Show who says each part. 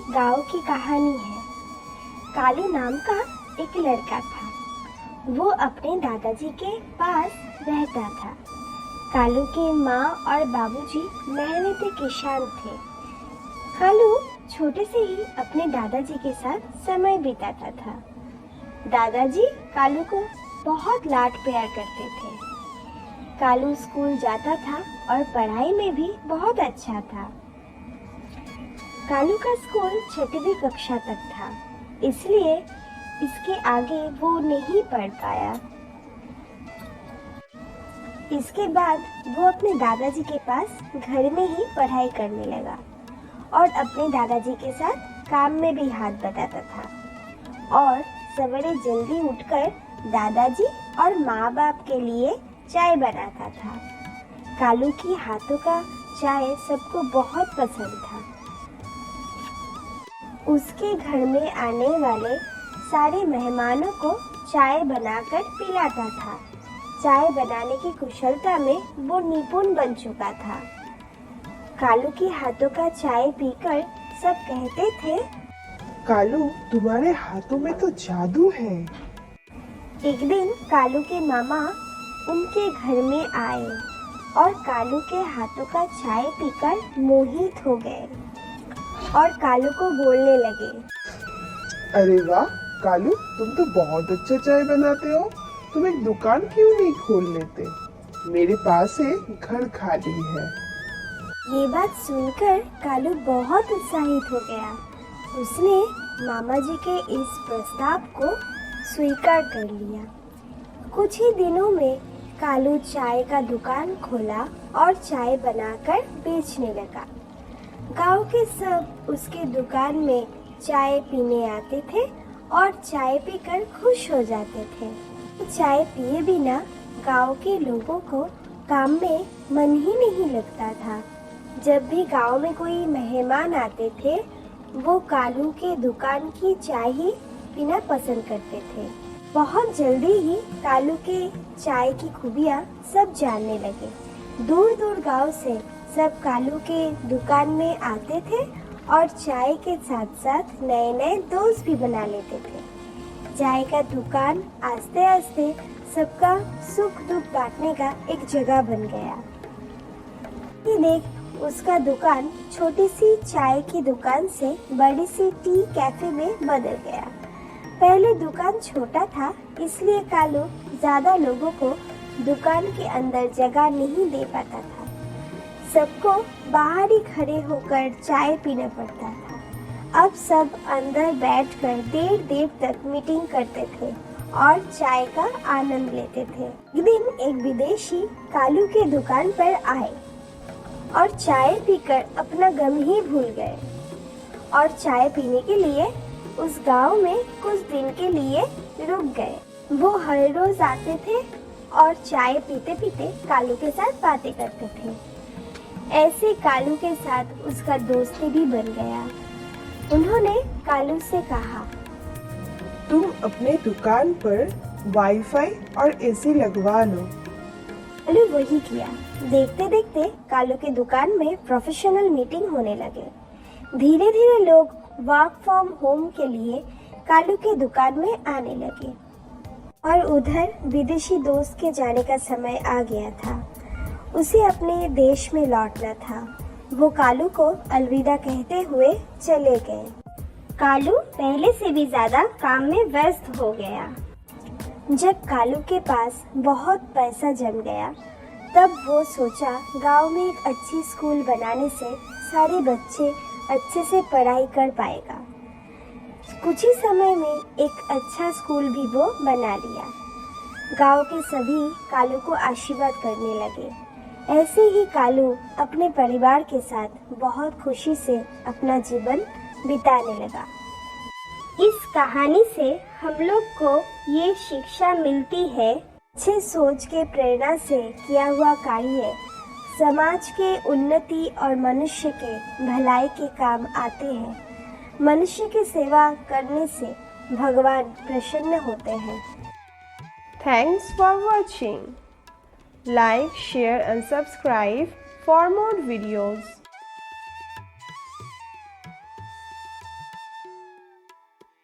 Speaker 1: गांव की कहानी है। कालू नाम का एक लड़का था। वो अपने दादाजी के पास रहता था। कालू के माँ और बाबूजी मेहनती किसान थे। कालू छोटे से ही अपने दादाजी के साथ समय बिताता था। दादाजी कालू को बहुत लाड प्यार करते थे। कालू स्कूल जाता था और पढ़ाई में भी बहुत अच्छा था। कालू का स्कूल छठी कक्षा तक था, इसलिए इसके आगे वो नहीं पढ़ पाया। इसके बाद वो अपने दादाजी के पास घर में ही पढ़ाई करने लगा और अपने दादाजी के साथ काम में भी हाथ बटाता था और सवेरे जल्दी उठकर दादाजी और माँ बाप के लिए चाय बनाता था। कालू की हाथों का चाय सबको बहुत पसंद था। उसके घर में आने वाले सारे मेहमानों को चाय बनाकर पिलाता था। चाय बनाने की कुशलता में वो निपुण बन चुका था। कालू के हाथों का चाय पीकर सब कहते थे,
Speaker 2: कालू, तुम्हारे हाथों में तो जादू है।
Speaker 1: एक दिन कालू के मामा उनके घर में आए और कालू के हाथों का चाय पीकर मोहित हो गए और कालू को बोलने लगे,
Speaker 2: अरे वाह कालू, तुम तो बहुत अच्छा चाय बनाते हो। तुम एक दुकान क्यों नहीं खोल लेते? मेरे पास एक घर खाली है।
Speaker 1: ये बात सुनकर कालू बहुत उत्साहित हो गया। उसने मामा जी के इस प्रस्ताव को स्वीकार कर लिया। कुछ ही दिनों में कालू चाय का दुकान खोला और चाय बनाकर बेचने लगा। गांव के सब उसके दुकान में चाय पीने आते थे और चाय पीकर खुश हो जाते थे। चाय पिए बिना गांव के लोगों को काम में मन ही नहीं लगता था। जब भी गांव में कोई मेहमान आते थे, वो कालू के दुकान की चाय ही पीना पसंद करते थे। बहुत जल्दी ही कालू के चाय की खूबियाँ सब जानने लगे। दूर दूर गांव से सब कालू के दुकान में आते थे और चाय के साथ साथ नए नए दोस्त भी बना लेते थे। चाय का दुकान आस्ते आस्ते सबका सुख दुख बांटने का एक जगह बन गया। ये देख उसका दुकान छोटी सी चाय की दुकान से बड़ी सी टी कैफे में बदल गया। पहले दुकान छोटा था, इसलिए कालू ज्यादा लोगों को दुकान के अंदर जगह नहीं दे पाता था। सबको बाहर ही खड़े होकर चाय पीना पड़ता था। अब सब अंदर बैठकर देर देर तक मीटिंग करते थे और चाय का आनंद लेते थे। एक दिन एक विदेशी कालू के दुकान पर आए और चाय पीकर अपना गम ही भूल गए और चाय पीने के लिए उस गांव में कुछ दिन के लिए रुक गए। वो हर रोज आते थे और चाय पीते पीते कालू के साथ बातें करते थे। ऐसे कालू के साथ उसका दोस्ती भी बन गया। उन्होंने कालू से कहा,
Speaker 2: तुम अपने दुकान पर वाईफाई और एसी लगवा लो।
Speaker 1: कालू वही किया। देखते देखते कालू के दुकान में प्रोफेशनल मीटिंग होने लगे। धीरे धीरे लोग वर्क फ्रॉम होम के लिए कालू के दुकान में आने लगे और उधर विदेशी दोस्त के जाने का समय आ गया था। उसे अपने देश में लौटना था। वो कालू को अलविदा कहते हुए चले गए। कालू पहले से भी ज्यादा काम में व्यस्त हो गया। जब कालू के पास बहुत पैसा जम गया, तब वो सोचा गांव में एक अच्छी स्कूल बनाने से सारे बच्चे अच्छे से पढ़ाई कर पाएगा। कुछ ही समय में एक अच्छा स्कूल भी वो बना लिया। गांव के सभी कालू को आशीर्वाद करने लगे। ऐसे ही कालू अपने परिवार के साथ बहुत खुशी से अपना जीवन बिताने लगा। इस कहानी से हम लोग को ये शिक्षा मिलती है, अच्छे सोच के प्रेरणा से किया हुआ कार्य समाज के उन्नति और मनुष्य के भलाई के काम आते हैं। मनुष्य की सेवा करने से भगवान प्रसन्न होते हैं।
Speaker 3: Thanks for watching. Like, share and subscribe for more videos.